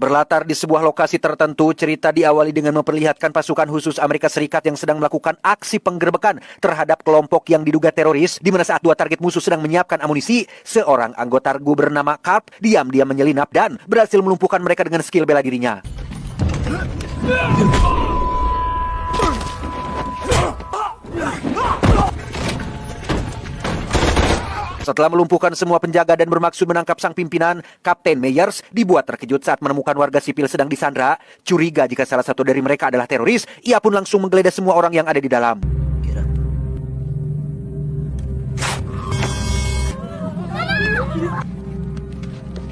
Berlatar di sebuah lokasi tertentu, cerita diawali dengan memperlihatkan pasukan khusus Amerika Serikat yang sedang melakukan aksi penggerebekan terhadap kelompok yang diduga teroris, di mana saat dua target musuh sedang menyiapkan amunisi, seorang anggota regu bernama Carp diam-diam menyelinap dan berhasil melumpuhkan mereka dengan skill bela dirinya. Setelah melumpuhkan semua penjaga dan bermaksud menangkap sang pimpinan, Kapten Meyers dibuat terkejut saat menemukan warga sipil sedang disandra. Curiga jika salah satu dari mereka adalah teroris, ia pun langsung menggeledah semua orang yang ada di dalam.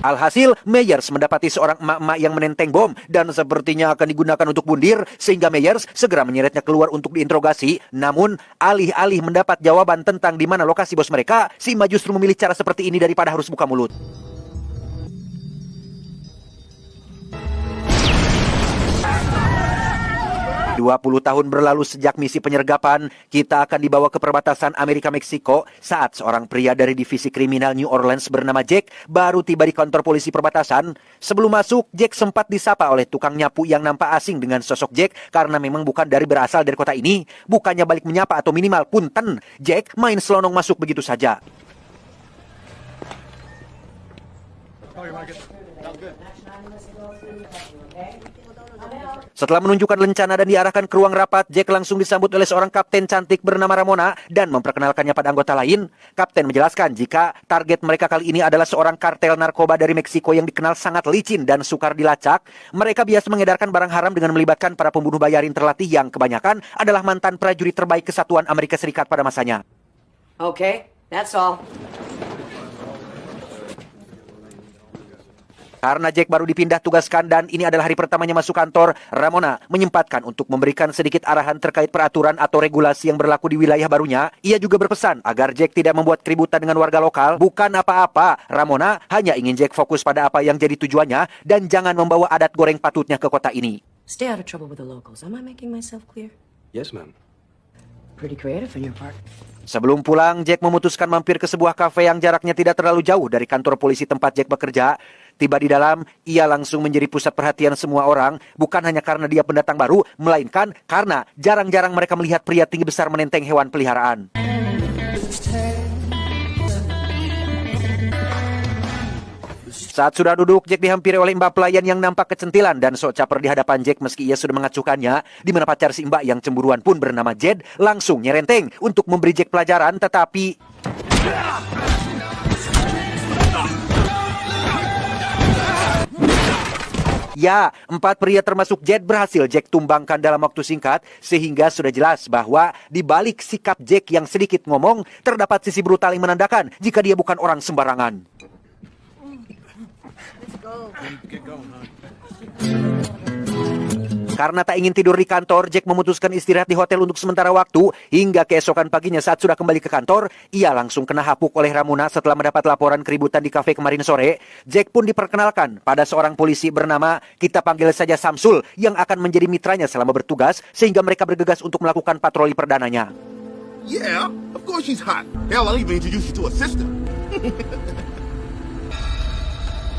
Alhasil, Meyers mendapati seorang emak-emak yang menenteng bom dan sepertinya akan digunakan untuk bundir, sehingga Meyers segera menyeretnya keluar untuk diinterogasi. Namun, alih-alih mendapat jawaban tentang di mana lokasi bos mereka, si emak justru memilih cara seperti ini daripada harus buka mulut. 20 tahun berlalu sejak misi penyergapan, kita akan dibawa ke perbatasan Amerika-Meksiko saat seorang pria dari divisi kriminal New Orleans bernama Jack baru tiba di kantor polisi perbatasan. Sebelum masuk, Jack sempat disapa oleh tukang nyapu yang nampak asing dengan sosok Jack karena memang bukan berasal dari kota ini. Bukannya balik menyapa atau minimal punten, Jack main selonong masuk begitu saja. Setelah menunjukkan lencana dan diarahkan ke ruang rapat, Jack langsung disambut oleh seorang kapten cantik bernama Ramona dan memperkenalkannya pada anggota lain. Kapten menjelaskan jika target mereka kali ini adalah seorang kartel narkoba dari Meksiko yang dikenal sangat licin dan sukar dilacak. Mereka biasa mengedarkan barang haram dengan melibatkan para pembunuh bayarin terlatih yang kebanyakan adalah mantan prajurit terbaik Kesatuan Amerika Serikat pada masanya. Okay, that's all. Karena Jack baru dipindah tugaskan dan ini adalah hari pertamanya masuk kantor, Ramona menyempatkan untuk memberikan sedikit arahan terkait peraturan atau regulasi yang berlaku di wilayah barunya. Ia juga berpesan agar Jack tidak membuat keributan dengan warga lokal. Bukan apa-apa, Ramona hanya ingin Jack fokus pada apa yang jadi tujuannya dan jangan membawa adat goreng patutnya ke kota ini. Stay out of trouble with the locals. Am I making myself clear? Yes, ma'am. Pretty creative on your part. Sebelum pulang, Jack memutuskan mampir ke sebuah kafe yang jaraknya tidak terlalu jauh dari kantor polisi tempat Jack bekerja. Tiba di dalam, ia langsung menjadi pusat perhatian semua orang, bukan hanya karena dia pendatang baru, melainkan karena jarang-jarang mereka melihat pria tinggi besar menenteng hewan peliharaan. Saat sudah duduk, Jack dihampiri oleh mbak pelayan yang nampak kecentilan dan sok caper di hadapan Jack meski ia sudah mengacuhkannya, di mana pacar si mbak yang cemburuan pun bernama Jed langsung nyerenteng untuk memberi Jack pelajaran, tetapi ya, 4 pria termasuk Jed berhasil Jack tumbangkan dalam waktu singkat, sehingga sudah jelas bahwa di balik sikap Jack yang sedikit ngomong, terdapat sisi brutal yang menandakan jika dia bukan orang sembarangan. Karena tak ingin tidur di kantor, Jack memutuskan istirahat di hotel untuk sementara waktu, hingga keesokan paginya saat sudah kembali ke kantor, ia langsung kena hapuk oleh Ramona setelah mendapat laporan keributan di kafe kemarin sore. Jack pun diperkenalkan pada seorang polisi bernama, kita panggil saja Samsul, yang akan menjadi mitranya selama bertugas, sehingga mereka bergegas untuk melakukan patroli perdananya. Yeah, of course she's hot. Hell, I'll even introduce you to a sister.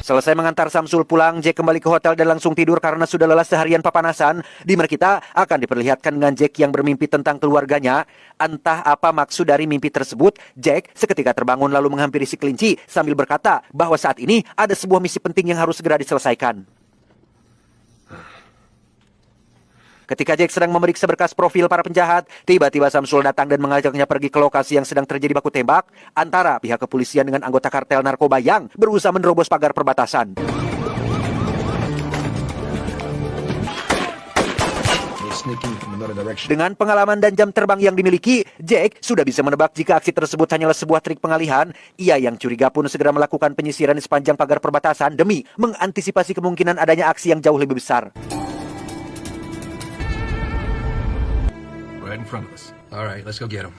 Selesai mengantar Samsul pulang, Jack kembali ke hotel dan langsung tidur karena sudah lelah seharian papanasan, di mana kita akan diperlihatkan dengan Jack yang bermimpi tentang keluarganya. Entah apa maksud dari mimpi tersebut, Jack seketika terbangun lalu menghampiri si kelinci sambil berkata bahwa saat ini ada sebuah misi penting yang harus segera diselesaikan. Ketika Jack sedang memeriksa berkas profil para penjahat, tiba-tiba Samsul datang dan mengajaknya pergi ke lokasi yang sedang terjadi baku tembak antara pihak kepolisian dengan anggota kartel narkoba yang berusaha menerobos pagar perbatasan. Dengan pengalaman dan jam terbang yang dimiliki, Jack sudah bisa menebak jika aksi tersebut hanyalah sebuah trik pengalihan. Ia yang curiga pun segera melakukan penyisiran di sepanjang pagar perbatasan demi mengantisipasi kemungkinan adanya aksi yang jauh lebih besar. Right in front of us. All right, let's go get him.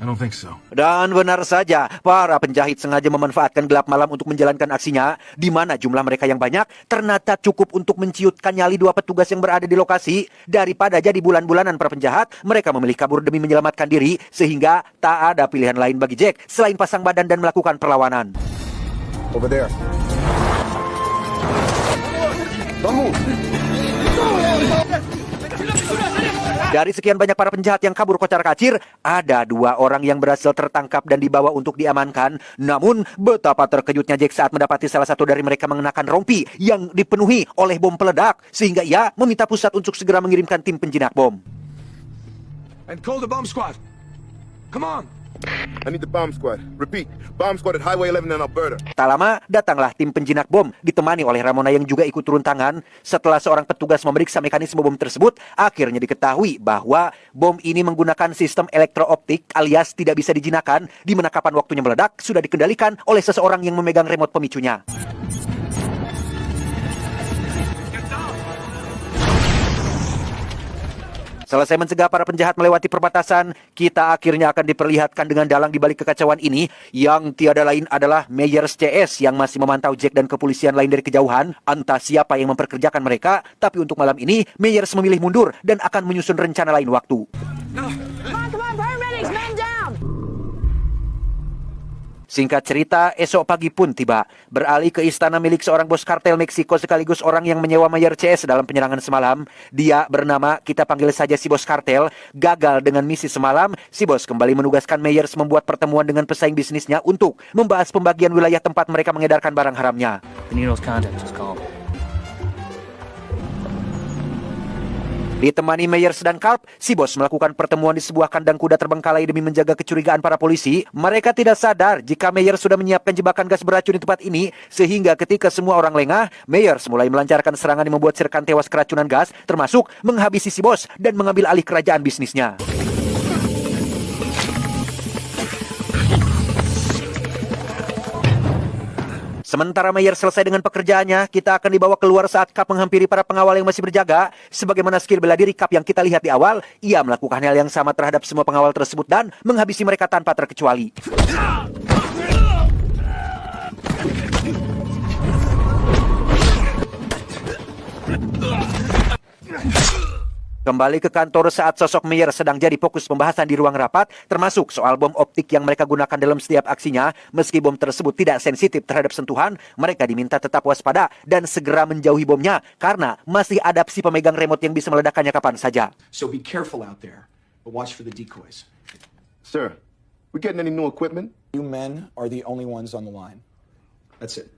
I don't think so. Dan benar saja, para penjahit sengaja memanfaatkan gelap malam untuk menjalankan aksinya, di mana jumlah mereka yang banyak ternyata cukup untuk menciutkan nyali 2 petugas yang berada di lokasi. Daripada jadi bulan-bulanan para penjahat, mereka memilih kabur demi menyelamatkan diri, sehingga tak ada pilihan lain bagi Jack selain pasang badan dan melakukan perlawanan. Over there. Dari sekian banyak para penjahat yang kabur kocar-kacir, ada 2 orang yang berhasil tertangkap dan dibawa untuk diamankan. Namun, betapa terkejutnya Jack saat mendapati salah satu dari mereka mengenakan rompi yang dipenuhi oleh bom peledak, sehingga ia meminta pusat untuk segera mengirimkan tim penjinak bom. And call the bomb squad. Come on. I need the bomb squad. Repeat, bomb squad at Highway 11 in Alberta. Tak lama, datanglah tim penjinak bom, ditemani oleh Ramona yang juga ikut turun tangan. Setelah seorang petugas memeriksa mekanisme bom tersebut, akhirnya diketahui bahwa bom ini menggunakan sistem elektrooptik alias tidak bisa dijinakan, di mana kapan waktunya meledak sudah dikendalikan oleh seseorang yang memegang remote pemicunya. Selesai mencegah para penjahat melewati perbatasan, kita akhirnya akan diperlihatkan dengan dalang di balik kekacauan ini, yang tiada lain adalah Meyers CS yang masih memantau Jack dan kepolisian lain dari kejauhan. Entah siapa yang memperkerjakan mereka, tapi untuk malam ini, Meyers memilih mundur dan akan menyusun rencana lain waktu. Come on, paramedics, man down! Singkat cerita, esok pagi pun tiba. Beralih ke istana milik seorang bos kartel Meksiko sekaligus orang yang menyewa Mayer CS dalam penyerangan semalam. Dia bernama, kita panggil saja si bos kartel. Gagal dengan misi semalam, si bos kembali menugaskan Meyers membuat pertemuan dengan pesaing bisnisnya untuk membahas pembagian wilayah tempat mereka mengedarkan barang haramnya. Nino's contact was calm. Ditemani Meyers dan Karp, si bos melakukan pertemuan di sebuah kandang kuda terbengkalai demi menjaga kecurigaan para polisi. Mereka tidak sadar jika Meyers sudah menyiapkan jebakan gas beracun di tempat ini, sehingga ketika semua orang lengah, Meyers mulai melancarkan serangan yang membuat Sirkan tewas keracunan gas, termasuk menghabisi si bos dan mengambil alih kerajaan bisnisnya. Sementara Meyer selesai dengan pekerjaannya, kita akan dibawa keluar saat Kap menghampiri para pengawal yang masih berjaga. Sebagaimana skill bela diri Kap yang kita lihat di awal, ia melakukan hal yang sama terhadap semua pengawal tersebut dan menghabisi mereka tanpa terkecuali. Kembali ke kantor saat sosok Meyer sedang jadi fokus pembahasan di ruang rapat, termasuk soal bom optik yang mereka gunakan dalam setiap aksinya. Meski bom tersebut tidak sensitif terhadap sentuhan, mereka diminta tetap waspada dan segera menjauhi bomnya, karena masih ada si pemegang remote yang bisa meledakkannya kapan saja. So be careful out there, but watch for the decoys. Sir, we getting any new equipment? You men are the only ones on the line. That's it.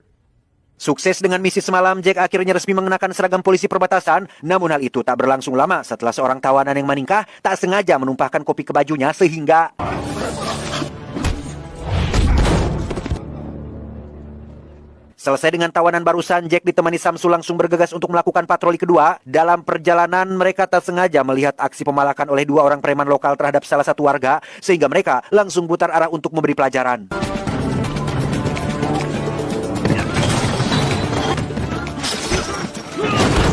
Sukses dengan misi semalam, Jack akhirnya resmi mengenakan seragam polisi perbatasan. Namun hal itu tak berlangsung lama setelah seorang tawanan yang meningkah tak sengaja menumpahkan kopi ke bajunya sehingga... Selesai dengan tawanan barusan, Jack ditemani Samsu langsung bergegas untuk melakukan patroli kedua. Dalam perjalanan, mereka tak sengaja melihat aksi pemalakan oleh 2 orang preman lokal terhadap salah satu warga, sehingga mereka langsung putar arah untuk memberi pelajaran.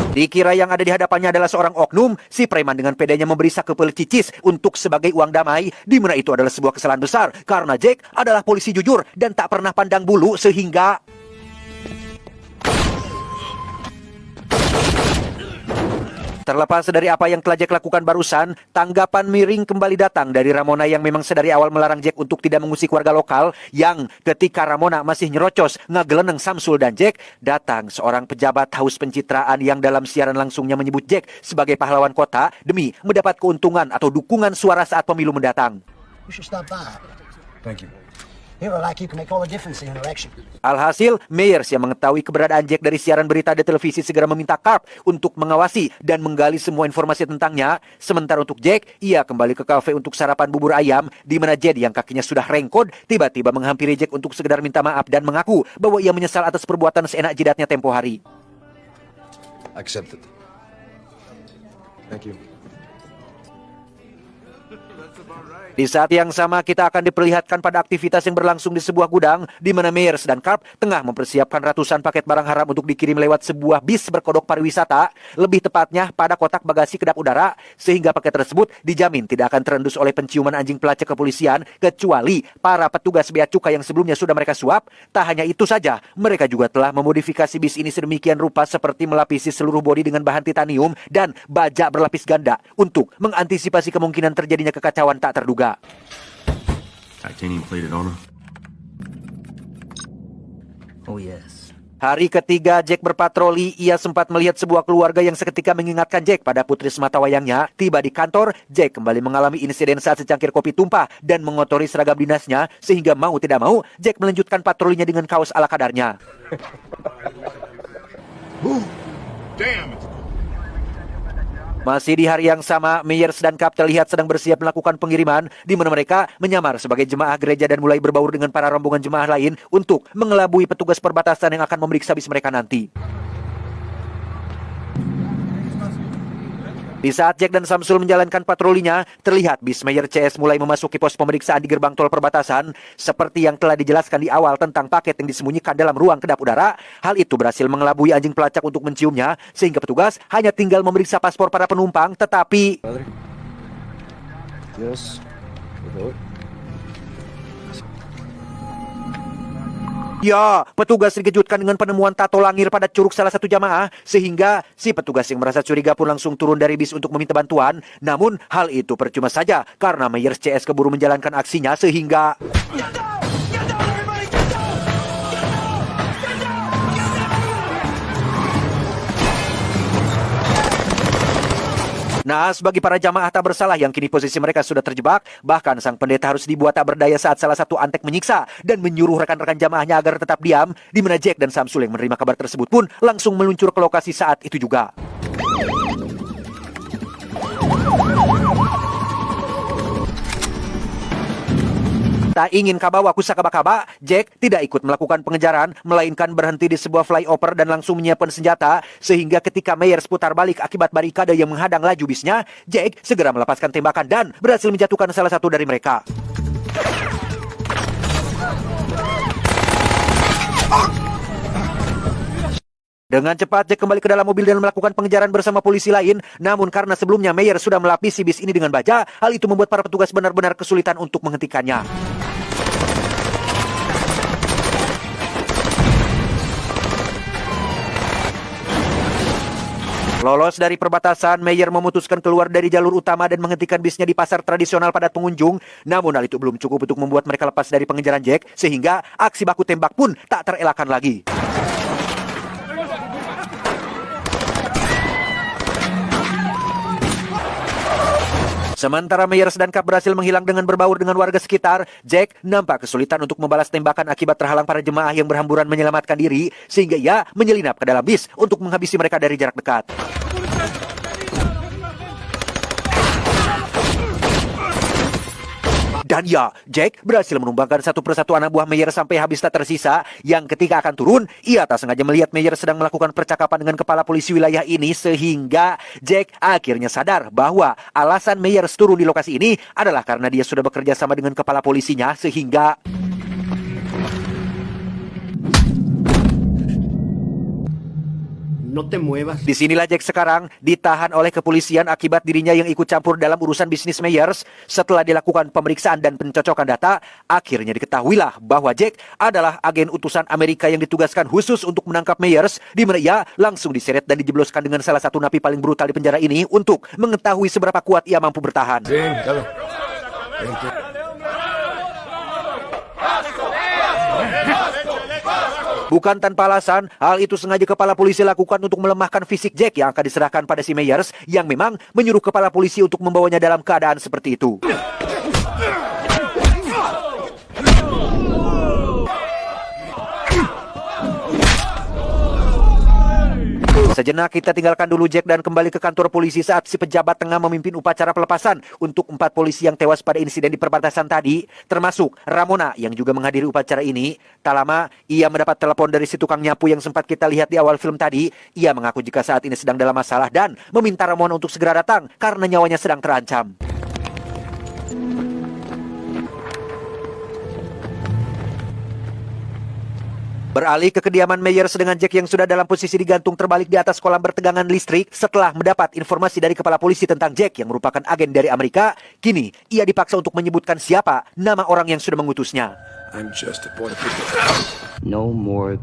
Dikira yang ada di hadapannya adalah seorang oknum, si preman dengan pedenya memberi sakepel cicis untuk sebagai uang damai, di mana itu adalah sebuah kesalahan besar, karena Jack adalah polisi jujur dan tak pernah pandang bulu sehingga... Terlepas dari apa yang telah Jack lakukan barusan, tanggapan miring kembali datang dari Ramona yang memang sedari awal melarang Jack untuk tidak mengusik warga lokal, yang ketika Ramona masih nyerocos ngegeleneng Samsul dan Jack, datang seorang pejabat haus pencitraan yang dalam siaran langsungnya menyebut Jack sebagai pahlawan kota demi mendapat keuntungan atau dukungan suara saat pemilu mendatang. You should stop by. Thank you. Hero like you can make all the difference in an election. Alhasil, Meyers yang mengetahui keberadaan Jack dari siaran berita di televisi segera meminta Karp untuk mengawasi dan menggali semua informasi tentangnya. Sementara untuk Jack, ia kembali ke kafe untuk sarapan bubur ayam, di mana Jed yang kakinya sudah rengkod tiba-tiba menghampiri Jack untuk sekedar minta maaf dan mengaku bahwa ia menyesal atas perbuatan seenak jidatnya tempo hari. Accepted. Thank you. Di saat yang sama, kita akan diperlihatkan pada aktivitas yang berlangsung di sebuah gudang, di mana Meyers dan Karp tengah mempersiapkan ratusan paket barang haram untuk dikirim lewat sebuah bis berkodok pariwisata, lebih tepatnya pada kotak bagasi kedap udara, sehingga paket tersebut dijamin tidak akan terendus oleh penciuman anjing pelacak kepolisian, kecuali para petugas bea cukai yang sebelumnya sudah mereka suap. Tak hanya itu saja, mereka juga telah memodifikasi bis ini sedemikian rupa seperti melapisi seluruh bodi dengan bahan titanium dan baja berlapis ganda untuk mengantisipasi kemungkinan terjadinya kekacauan tak terduga. Titanium plated armor. Oh yes. Hari ketiga Jack berpatroli, ia sempat melihat sebuah keluarga yang seketika mengingatkan Jack pada putri sematawayangnya. Tiba di kantor, Jack kembali mengalami insiden saat secangkir kopi tumpah dan mengotori seragam dinasnya, sehingga mau tidak mau, Jack melanjutkan patrolinya dengan kaos ala kadarnya. Damn it. Masih di hari yang sama, Meyers dan Cup terlihat sedang bersiap melakukan pengiriman, di mana mereka menyamar sebagai jemaah gereja dan mulai berbaur dengan para rombongan jemaah lain untuk mengelabui petugas perbatasan yang akan memeriksa bis mereka nanti. Di saat Jack dan Samsul menjalankan patrolinya, terlihat bis Meyer CS mulai memasuki pos pemeriksaan di gerbang tol perbatasan. Seperti yang telah dijelaskan di awal tentang paket yang disembunyikan dalam ruang kedap udara, hal itu berhasil mengelabui anjing pelacak untuk menciumnya, sehingga petugas hanya tinggal memeriksa paspor para penumpang, tetapi... Ya, petugas dikejutkan dengan penemuan tato langir pada curug salah satu jamaah, sehingga si petugas yang merasa curiga pun langsung turun dari bis untuk meminta bantuan. Namun, hal itu percuma saja, karena Meyers CS keburu menjalankan aksinya, sehingga... Nah, bagi para jamaah tak bersalah yang kini posisi mereka sudah terjebak, bahkan sang pendeta harus dibuat tak berdaya saat salah satu antek menyiksa dan menyuruh rekan-rekan jamaahnya agar tetap diam, di mana Jack dan Samsul yang menerima kabar tersebut pun langsung meluncur ke lokasi saat itu juga. Tak ingin kabawa kusakaba-kaba, Jack tidak ikut melakukan pengejaran, melainkan berhenti di sebuah flyover dan langsung menyiapkan senjata, sehingga ketika Meyers putar balik akibat barikade yang menghadang laju bisnya, Jack segera melepaskan tembakan dan berhasil menjatuhkan salah satu dari mereka. Dengan cepat, Jack kembali ke dalam mobil dan melakukan pengejaran bersama polisi lain. Namun karena sebelumnya Meyer sudah melapisi bis ini dengan baja, hal itu membuat para petugas benar-benar kesulitan untuk menghentikannya. Lolos dari perbatasan, Meyer memutuskan keluar dari jalur utama dan menghentikan bisnya di pasar tradisional padat pengunjung. Namun hal itu belum cukup untuk membuat mereka lepas dari pengejaran Jack, sehingga aksi baku tembak pun tak terelakkan lagi. Sementara Meyers dan Cup berhasil menghilang dengan berbaur dengan warga sekitar, Jack nampak kesulitan untuk membalas tembakan akibat terhalang para jemaah yang berhamburan menyelamatkan diri, sehingga ia menyelinap ke dalam bis untuk menghabisi mereka dari jarak dekat. Dan ya, Jack berhasil menumbangkan satu persatu anak buah Meyer sampai habis tak tersisa, yang ketika akan turun, ia tak sengaja melihat Meyer sedang melakukan percakapan dengan kepala polisi wilayah ini, sehingga Jack akhirnya sadar bahwa alasan Meyer turun di lokasi ini adalah karena dia sudah bekerja sama dengan kepala polisinya, sehingga... No te muevas. Disinilah Jack sekarang ditahan oleh kepolisian akibat dirinya yang ikut campur dalam urusan bisnis Meyers. Setelah dilakukan pemeriksaan dan pencocokan data, akhirnya diketahuilah bahwa Jack adalah agen utusan Amerika yang ditugaskan khusus untuk menangkap Meyers, di mana ia langsung diseret dan dijebloskan dengan salah satu napi paling brutal di penjara ini untuk mengetahui seberapa kuat ia mampu bertahan. Bukan tanpa alasan, hal itu sengaja kepala polisi lakukan untuk melemahkan fisik Jack yang akan diserahkan pada si Meyers, yang memang menyuruh kepala polisi untuk membawanya dalam keadaan seperti itu. Sejenak kita tinggalkan dulu Jack dan kembali ke kantor polisi saat si pejabat tengah memimpin upacara pelepasan untuk 4 polisi yang tewas pada insiden di perbatasan tadi, termasuk Ramona yang juga menghadiri upacara ini. Tak lama, ia mendapat telepon dari si tukang nyapu yang sempat kita lihat di awal film tadi. Ia mengaku jika saat ini sedang dalam masalah dan meminta Ramona untuk segera datang karena nyawanya sedang terancam. Beralih ke kediaman Meyers dengan Jack yang sudah dalam posisi digantung terbalik di atas kolam bertegangan listrik setelah mendapat informasi dari kepala polisi tentang Jack yang merupakan agen dari Amerika. Kini, ia dipaksa untuk menyebutkan siapa nama orang yang sudah mengutusnya. I'm just a boy. No more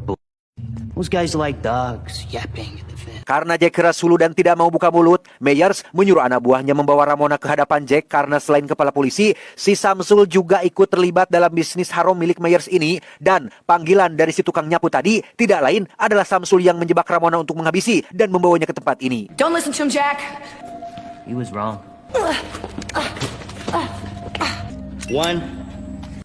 Those guys like dogs yapping at the fence. Karena Jack keras hulu dan tidak mau buka mulut, Meyers menyuruh anak buahnya membawa Ramona ke hadapan Jack karena selain kepala polisi, si Samsul juga ikut terlibat dalam bisnis haram milik Meyers ini. Dan panggilan dari si tukang nyapu tadi tidak lain adalah Samsul yang menjebak Ramona untuk menghabisi dan membawanya ke tempat ini. Don't listen to him, Jack. He was wrong. One.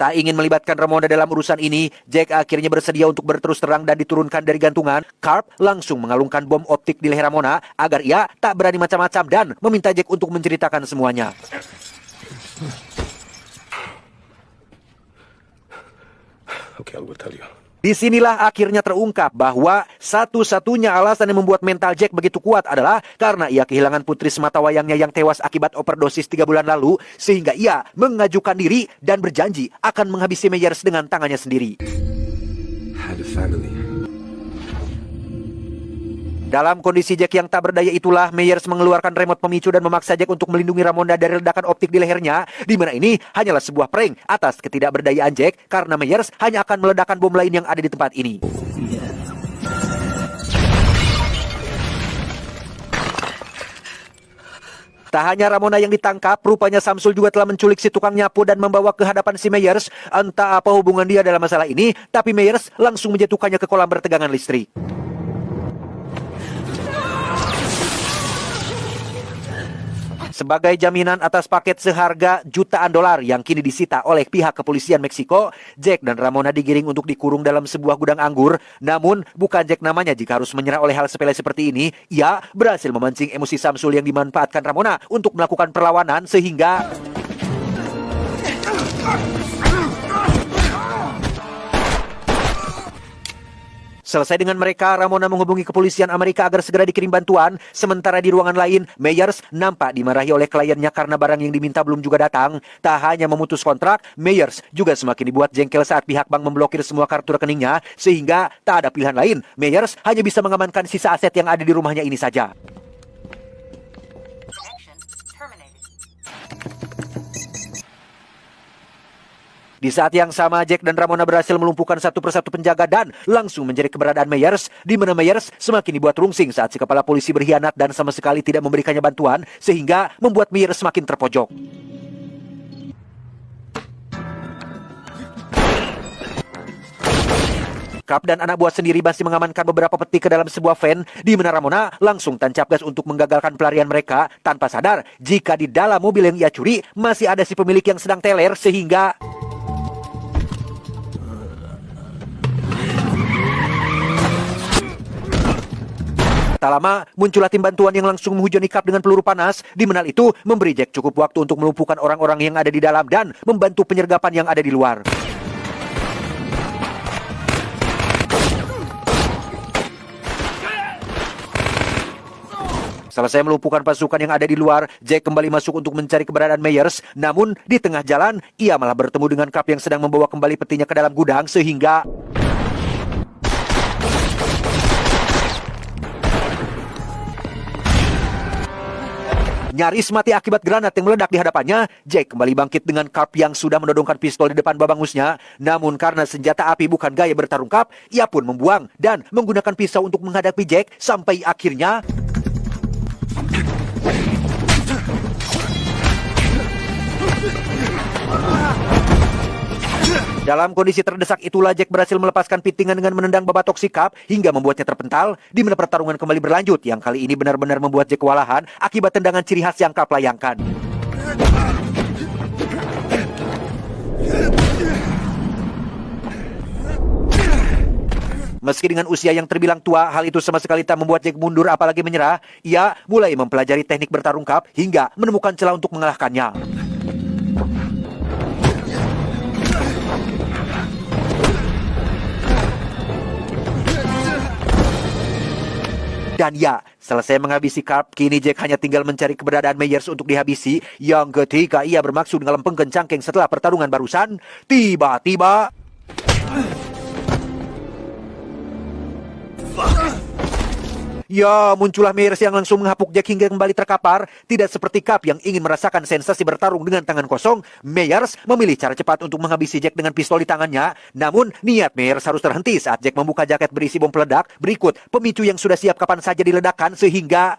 Tak ingin melibatkan Ramona dalam urusan ini, Jack akhirnya bersedia untuk berterus terang dan diturunkan dari gantungan. Carp langsung mengalungkan bom optik di leher Ramona agar ia tak berani macam-macam dan meminta Jack untuk menceritakan semuanya. Okay, I will tell you. Disinilah akhirnya terungkap bahwa satu-satunya alasan yang membuat mental Jack begitu kuat adalah karena ia kehilangan putri sematawayangnya yang tewas akibat overdosis 3 bulan lalu, sehingga ia mengajukan diri dan berjanji akan menghabisi Meyers dengan tangannya sendiri. Had a family. Dalam kondisi Jack yang tak berdaya itulah, Meyers mengeluarkan remote pemicu dan memaksa Jack untuk melindungi Ramona dari ledakan optik di lehernya, di mana ini hanyalah sebuah prank atas ketidakberdayaan Jack karena Meyers hanya akan meledakkan bom lain yang ada di tempat ini. Tak hanya Ramona yang ditangkap, rupanya Samsul juga telah menculik si tukang nyapu dan membawa ke hadapan si Meyers. Entah apa hubungan dia dalam masalah ini, tapi Meyers langsung menjatuhkannya ke kolam bertegangan listrik. Sebagai jaminan atas paket seharga jutaan dolar yang kini disita oleh pihak kepolisian Meksiko, Jack dan Ramona digiring untuk dikurung dalam sebuah gudang anggur. Namun, bukan Jack namanya jika harus menyerah oleh hal sepele seperti ini. Ia berhasil memancing emosi Samsul yang dimanfaatkan Ramona untuk melakukan perlawanan sehingga... Selesai dengan mereka, Ramona menghubungi kepolisian Amerika agar segera dikirim bantuan. Sementara di ruangan lain, Meyers nampak dimarahi oleh kliennya karena barang yang diminta belum juga datang. Tak hanya memutus kontrak, Meyers juga semakin dibuat jengkel saat pihak bank memblokir semua kartu rekeningnya, sehingga tak ada pilihan lain. Meyers hanya bisa mengamankan sisa aset yang ada di rumahnya ini saja. Di saat yang sama, Jack dan Ramona berhasil melumpuhkan satu persatu penjaga dan langsung menjadi keberadaan Meyers, di mana Meyers semakin dibuat rungsing saat si kepala polisi berkhianat dan sama sekali tidak memberikannya bantuan, sehingga membuat Meyers semakin terpojok. Carp dan anak buah sendiri masih mengamankan beberapa peti ke dalam sebuah van, di mana Ramona langsung tancap gas untuk menggagalkan pelarian mereka, tanpa sadar jika di dalam mobil yang ia curi masih ada si pemilik yang sedang teler, sehingga... Tak lama, muncullah tim bantuan yang langsung menghujani Carp dengan peluru panas, di mana itu memberi Jack cukup waktu untuk melumpuhkan orang-orang yang ada di dalam dan membantu penyergapan yang ada di luar. Selesai melumpuhkan pasukan yang ada di luar, Jack kembali masuk untuk mencari keberadaan Meyers. Namun, di tengah jalan, ia malah bertemu dengan Carp yang sedang membawa kembali petinya ke dalam gudang, sehingga... Nyaris mati akibat granat yang meledak di hadapannya, Jack kembali bangkit dengan Carp yang sudah menodongkan pistol di depan babangusnya. Namun karena senjata api bukan gaya bertarung Carp, ia pun membuang dan menggunakan pisau untuk menghadapi Jack sampai akhirnya... Dalam kondisi terdesak itulah Jack berhasil melepaskan pitingan dengan menendang babatok si Carp hingga membuatnya terpental, di mana pertarungan kembali berlanjut yang kali ini benar-benar membuat Jack kewalahan akibat tendangan ciri khas yang Carp layangkan. Meski dengan usia yang terbilang tua, hal itu sama sekali tak membuat Jack mundur apalagi menyerah. Ia mulai mempelajari teknik bertarung Carp hingga menemukan celah untuk mengalahkannya. Dan ya, selesai menghabisi Carp, kini Jack hanya tinggal mencari keberadaan Meyers untuk dihabisi. Yang ketika ia bermaksud dengan lempeng kencangkeng setelah pertarungan barusan, tiba-tiba... Ya, muncullah Myers yang langsung menghapuk Jack hingga kembali terkapar. Tidak seperti Cap yang ingin merasakan sensasi bertarung dengan tangan kosong, Myers memilih cara cepat untuk menghabisi Jack dengan pistol di tangannya. Namun, niat Myers harus terhenti saat Jack membuka jaket berisi bom peledak. Berikut pemicu yang sudah siap kapan saja diledakkan sehingga...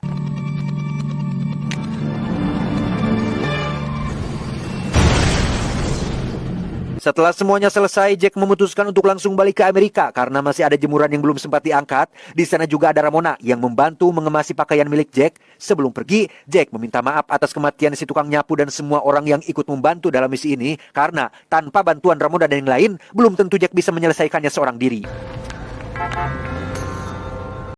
Setelah semuanya selesai, Jack memutuskan untuk langsung balik ke Amerika karena masih ada jemuran yang belum sempat diangkat. Di sana juga ada Ramona yang membantu mengemasi pakaian milik Jack. Sebelum pergi, Jack meminta maaf atas kematian si tukang nyapu dan semua orang yang ikut membantu dalam misi ini karena tanpa bantuan Ramona dan yang lain, belum tentu Jack bisa menyelesaikannya seorang diri.